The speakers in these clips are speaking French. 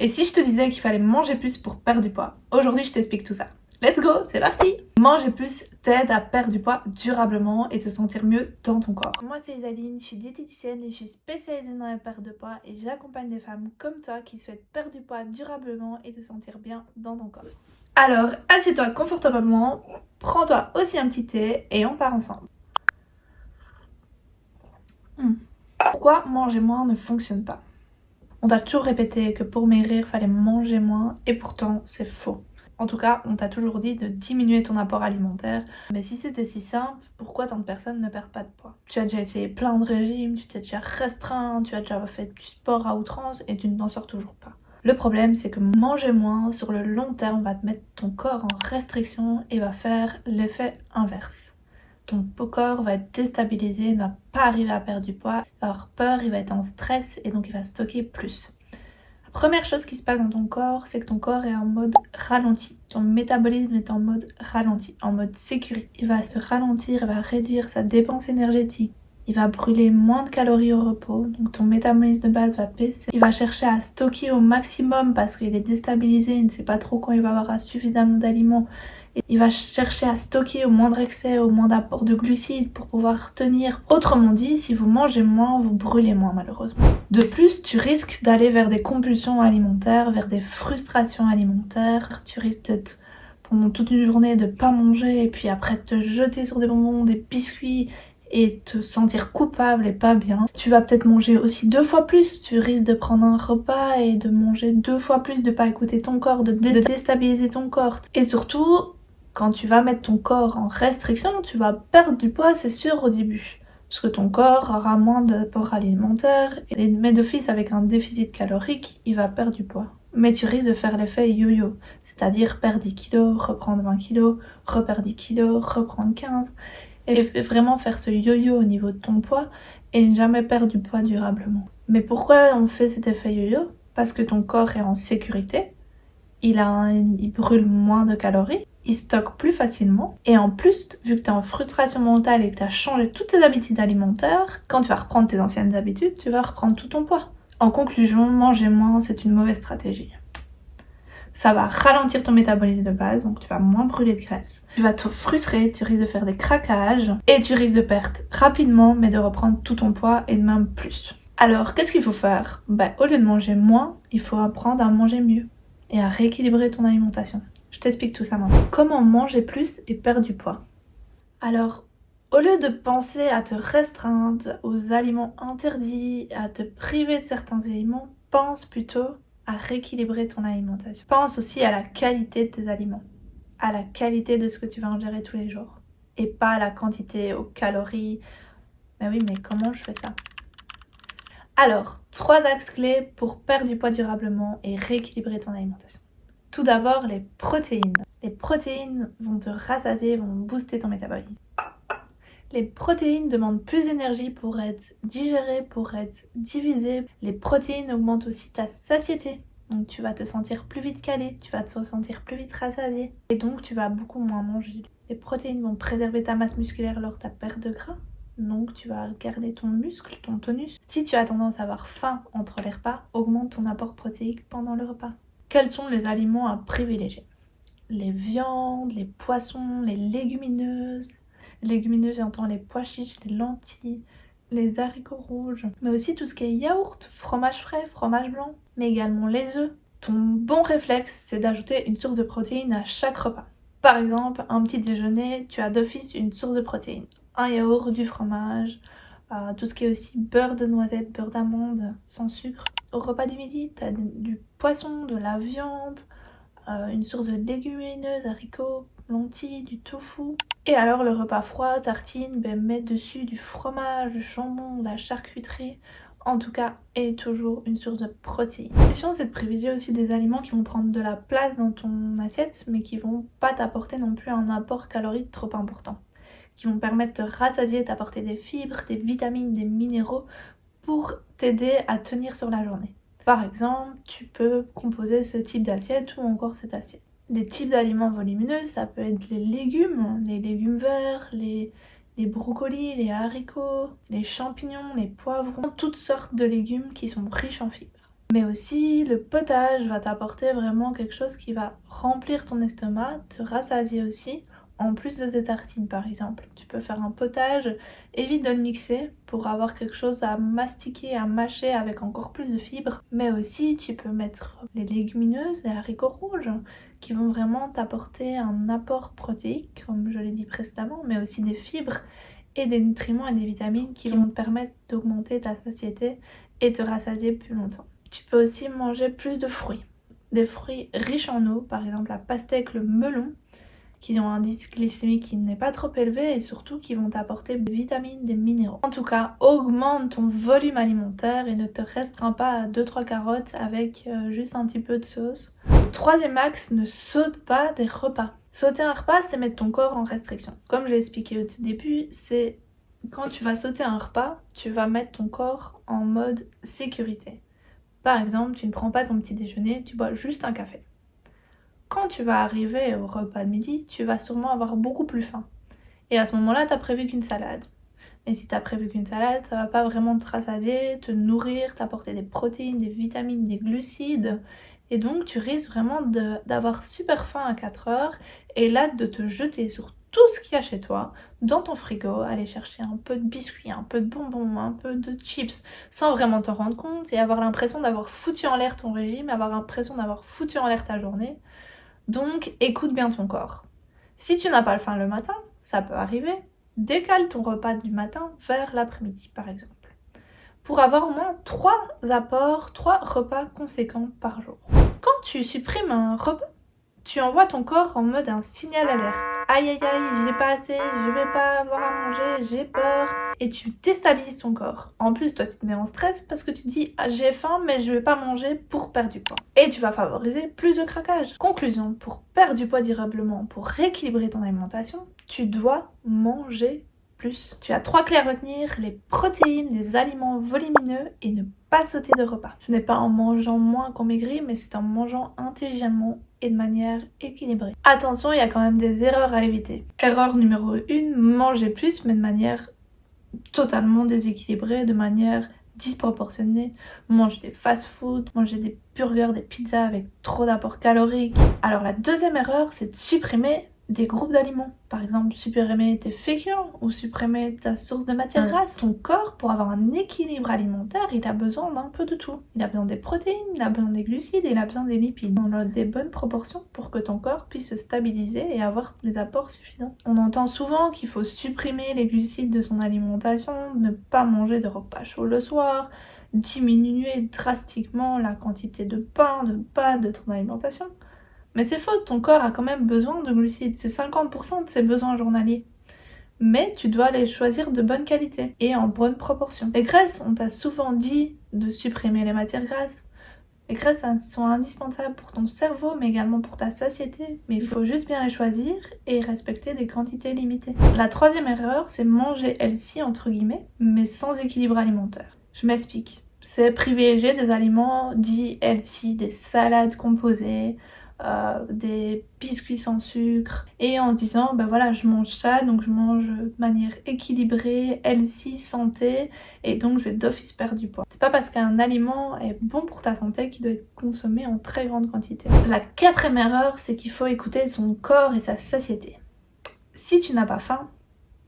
Et si je te disais qu'il fallait manger plus pour perdre du poids? Aujourd'hui, je t'explique tout ça. Let's go, c'est parti! Manger plus t'aide à perdre du poids durablement et te sentir mieux dans ton corps. Moi, c'est Isaline, je suis diététicienne et je suis spécialisée dans la perte de poids et j'accompagne des femmes comme toi qui souhaitent perdre du poids durablement et te sentir bien dans ton corps. Alors, assieds-toi confortablement, prends-toi aussi un petit thé et on part ensemble. Pourquoi manger moins ne fonctionne pas? On t'a toujours répété que pour maigrir, fallait manger moins et pourtant c'est faux. En tout cas, on t'a toujours dit de diminuer ton apport alimentaire. Mais si c'était si simple, pourquoi tant de personnes ne perdent pas de poids? Tu as déjà essayé plein de régimes, tu t'es déjà restreint, tu as déjà fait du sport à outrance et tu ne t'en sors toujours pas. Le problème, c'est que manger moins sur le long terme va te mettre ton corps en restriction et va faire l'effet inverse. Ton corps va être déstabilisé, il ne va pas arriver à perdre du poids, il va avoir peur, il va être en stress et donc il va stocker plus. La première chose qui se passe dans ton corps, c'est que ton corps est en mode ralenti. Ton métabolisme est en mode ralenti, en mode sécurité. Il va se ralentir, il va réduire sa dépense énergétique. Il va brûler moins de calories au repos, donc ton métabolisme de base va baisser. Il va chercher à stocker au maximum parce qu'il est déstabilisé, il ne sait pas trop quand il va avoir suffisamment d'aliments. Il va chercher à stocker au moindre excès, au moins d'apport de glucides pour pouvoir tenir. Autrement dit, si vous mangez moins, vous brûlez moins malheureusement. De plus, tu risques d'aller vers des compulsions alimentaires, vers des frustrations alimentaires. Tu risques pendant toute une journée de pas manger et puis après te jeter sur des bonbons, des biscuits et te sentir coupable et pas bien. Tu vas peut-être manger aussi 2 fois plus, tu risques de prendre un repas et de manger 2 fois plus, de pas écouter ton corps, de déstabiliser ton corps. Et surtout, quand tu vas mettre ton corps en restriction, tu vas perdre du poids, c'est sûr, au début. Parce que ton corps aura moins d'apport alimentaire, mais d'office, avec un déficit calorique, il va perdre du poids. Mais tu risques de faire l'effet yo-yo, c'est-à-dire perdre 10 kilos, reprendre 20 kilos, reperdre 10 kilos, reprendre 15, et vraiment faire ce yo-yo au niveau de ton poids et ne jamais perdre du poids durablement. Mais pourquoi on fait cet effet yo-yo? Parce que ton corps est en sécurité, il brûle moins de calories, il stocke plus facilement, et en plus, vu que tu es en frustration mentale et que tu as changé toutes tes habitudes alimentaires, quand tu vas reprendre tes anciennes habitudes, tu vas reprendre tout ton poids. En conclusion, manger moins, c'est une mauvaise stratégie. Ça va ralentir ton métabolisme de base, donc tu vas moins brûler de graisse. Tu vas te frustrer, tu risques de faire des craquages, et tu risques de perdre rapidement, mais de reprendre tout ton poids, et même plus. Alors, qu'est-ce qu'il faut faire? Au lieu de manger moins, il faut apprendre à manger mieux, et à rééquilibrer ton alimentation. Je t'explique tout ça maintenant. Comment manger plus et perdre du poids? Alors, au lieu de penser à te restreindre aux aliments interdits, à te priver de certains aliments, pense plutôt à rééquilibrer ton alimentation. Pense aussi à la qualité de tes aliments, à la qualité de ce que tu vas ingérer tous les jours, et pas à la quantité, aux calories. Mais oui, mais comment je fais ça? Alors, 3 axes clés pour perdre du poids durablement et rééquilibrer ton alimentation. Tout d'abord, les protéines. Les protéines vont te rassasier, vont booster ton métabolisme. Les protéines demandent plus d'énergie pour être digérées, pour être divisées. Les protéines augmentent aussi ta satiété. Donc tu vas te sentir plus vite calé, tu vas te sentir plus vite rassasié. Et donc tu vas beaucoup moins manger. Les protéines vont préserver ta masse musculaire lors de ta perte de gras. Donc tu vas garder ton muscle, ton tonus. Si tu as tendance à avoir faim entre les repas, augmente ton apport protéique pendant le repas. Quels sont les aliments à privilégier? Les viandes, les poissons, les légumineuses. Les légumineuses, j'entends les pois chiches, les lentilles, les haricots rouges, mais aussi tout ce qui est yaourt, fromage frais, fromage blanc, mais également les œufs. Ton bon réflexe, c'est d'ajouter une source de protéines à chaque repas. Par exemple, un petit déjeuner, tu as d'office une source de protéines. Un yaourt, du fromage, tout ce qui est aussi beurre de noisette, beurre d'amande, sans sucre. Au repas du midi, tu as du poisson, de la viande, une source de légumineuses, haricots, lentilles, du tofu. Et alors le repas froid, tartine, mets dessus du fromage, du jambon, de la charcuterie. En tout cas, et toujours une source de protéines. La question, c'est de privilégier aussi des aliments qui vont prendre de la place dans ton assiette, mais qui vont pas t'apporter non plus un apport calorique trop important. Qui vont permettre de rassasier, t'apporter des fibres, des vitamines, des minéraux pour t'aider à tenir sur la journée. Par exemple, tu peux composer ce type d'assiette ou encore cette assiette. Les types d'aliments volumineux, ça peut être les légumes verts, les brocolis, les haricots, les champignons, les poivrons, toutes sortes de légumes qui sont riches en fibres. Mais aussi, le potage va t'apporter vraiment quelque chose qui va remplir ton estomac, te rassasier aussi, en plus de tes tartines par exemple. Tu peux faire un potage, évite de le mixer pour avoir quelque chose à mastiquer, à mâcher avec encore plus de fibres. Mais aussi, tu peux mettre les légumineuses, les haricots rouges, qui vont vraiment t'apporter un apport protéique, comme je l'ai dit précédemment, mais aussi des fibres et des nutriments et des vitamines qui vont te permettre d'augmenter ta satiété et te rassasier plus longtemps. Tu peux aussi manger plus de fruits. Des fruits riches en eau, par exemple la pastèque, le melon, qui ont un indice glycémique qui n'est pas trop élevé et surtout qui vont t'apporter des vitamines, des minéraux. En tout cas, augmente ton volume alimentaire et ne te restreins pas à 2-3 carottes avec juste un petit peu de sauce. Troisième axe, ne saute pas des repas. Sauter un repas, c'est mettre ton corps en restriction. Comme je l'ai expliqué au tout début, c'est quand tu vas sauter un repas, tu vas mettre ton corps en mode sécurité. Par exemple, tu ne prends pas ton petit déjeuner, tu bois juste un café. Quand tu vas arriver au repas de midi, tu vas sûrement avoir beaucoup plus faim. Et à ce moment-là, tu as prévu qu'une salade. Et si tu as prévu qu'une salade, ça va pas vraiment te rassasier, te nourrir, t'apporter des protéines, des vitamines, des glucides. Et donc, tu risques vraiment d'avoir super faim à 4 heures et là, de te jeter sur tout ce qu'il y a chez toi, dans ton frigo, aller chercher un peu de biscuits, un peu de bonbons, un peu de chips, sans vraiment t'en rendre compte et avoir l'impression d'avoir foutu en l'air ton régime, avoir l'impression d'avoir foutu en l'air ta journée. Donc, écoute bien ton corps. Si tu n'as pas faim le matin, ça peut arriver, décale ton repas du matin vers l'après-midi, par exemple, pour avoir au moins 3 repas conséquents par jour. Quand tu supprimes un repas, tu envoies ton corps en mode un signal alerte. Aïe aïe aïe, j'ai pas assez, je vais pas avoir à manger, j'ai peur. Et tu déstabilises ton corps. En plus, toi, tu te mets en stress parce que tu te dis ah, j'ai faim, mais je vais pas manger pour perdre du poids. Et tu vas favoriser plus de craquage. Conclusion, pour perdre du poids durablement, pour rééquilibrer ton alimentation, tu dois manger plus. Tu as 3 clés à retenir, les protéines, les aliments volumineux et ne pas sauter de repas. Ce n'est pas en mangeant moins qu'on maigrit, mais c'est en mangeant intelligemment et de manière équilibrée. Attention, il y a quand même des erreurs à éviter. Erreur numéro 1, manger plus mais de manière totalement déséquilibrée, de manière disproportionnée. Manger des fast-food, manger des burgers, des pizzas avec trop d'apports caloriques. Alors la deuxième erreur, c'est de supprimer des groupes d'aliments. Par exemple, supprimer tes féculents ou supprimer ta source de matière grasse. Ton corps, pour avoir un équilibre alimentaire, il a besoin d'un peu de tout. Il a besoin des protéines, il a besoin des glucides et il a besoin des lipides. On a des bonnes proportions pour que ton corps puisse se stabiliser et avoir des apports suffisants. On entend souvent qu'il faut supprimer les glucides de son alimentation, ne pas manger de repas chauds le soir, diminuer drastiquement la quantité de pain, de pâtes de ton alimentation. Mais c'est faux, ton corps a quand même besoin de glucides, c'est 50% de ses besoins journaliers. Mais tu dois les choisir de bonne qualité et en bonne proportion. Les graisses, on t'a souvent dit de supprimer les matières grasses. Les graisses sont indispensables pour ton cerveau, mais également pour ta satiété. Mais il faut juste bien les choisir et respecter des quantités limitées. La troisième erreur, c'est manger healthy, entre guillemets, mais sans équilibre alimentaire. Je m'explique. C'est privilégier des aliments dits healthy, des salades composées, des biscuits sans sucre et en se disant ben voilà je mange ça donc je mange de manière équilibrée, healthy, santé et donc je vais d'office perdre du poids. C'est pas parce qu'un aliment est bon pour ta santé qu'il doit être consommé en très grande quantité. La quatrième erreur, c'est qu'il faut écouter son corps et sa satiété. Si tu n'as pas faim,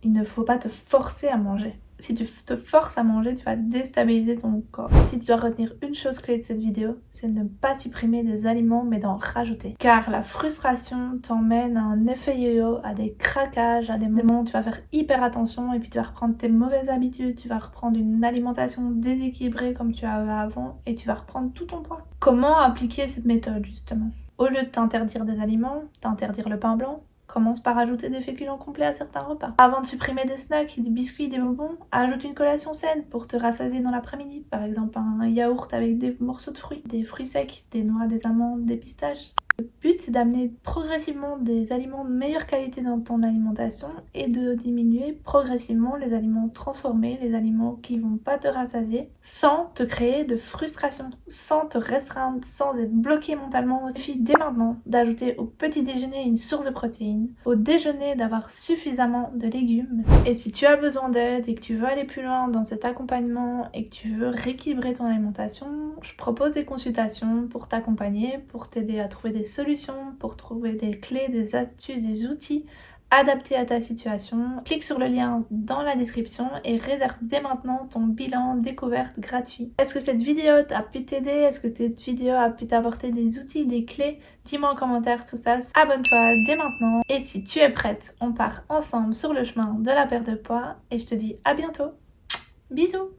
il ne faut pas te forcer à manger. Si tu te forces à manger, tu vas déstabiliser ton corps. Si tu dois retenir une chose clé de cette vidéo, c'est de ne pas supprimer des aliments mais d'en rajouter. Car la frustration t'emmène à un effet yo-yo, à des craquages, à des moments où tu vas faire hyper attention et puis tu vas reprendre tes mauvaises habitudes, tu vas reprendre une alimentation déséquilibrée comme tu avais avant et tu vas reprendre tout ton poids. Comment appliquer cette méthode justement? Au lieu de t'interdire des aliments, t'interdire le pain blanc, commence par ajouter des féculents complets à certains repas. Avant de supprimer des snacks, des biscuits, des bonbons, ajoute une collation saine pour te rassasier dans l'après-midi. Par exemple un yaourt avec des morceaux de fruits, des fruits secs, des noix, des amandes, des pistaches. Le but, c'est d'amener progressivement des aliments de meilleure qualité dans ton alimentation et de diminuer progressivement les aliments transformés, les aliments qui vont pas te rassasier, sans te créer de frustration, sans te restreindre, sans être bloqué mentalement. Il suffit dès maintenant d'ajouter au petit déjeuner une source de protéines, au déjeuner d'avoir suffisamment de légumes. Et si tu as besoin d'aide et que tu veux aller plus loin dans cet accompagnement et que tu veux rééquilibrer ton alimentation, je propose des consultations pour t'accompagner, pour t'aider à trouver des solutions, pour trouver des clés, des astuces, des outils adaptés à ta situation. Clique sur le lien dans la description et réserve dès maintenant ton bilan découverte gratuit. Est-ce que cette vidéo a pu t'aider? Est-ce que cette vidéo a pu t'apporter des outils, des clés? Dis-moi en commentaire tout ça. Abonne-toi dès maintenant. Et si tu es prête, on part ensemble sur le chemin de la perte de poids. Et je te dis à bientôt. Bisous!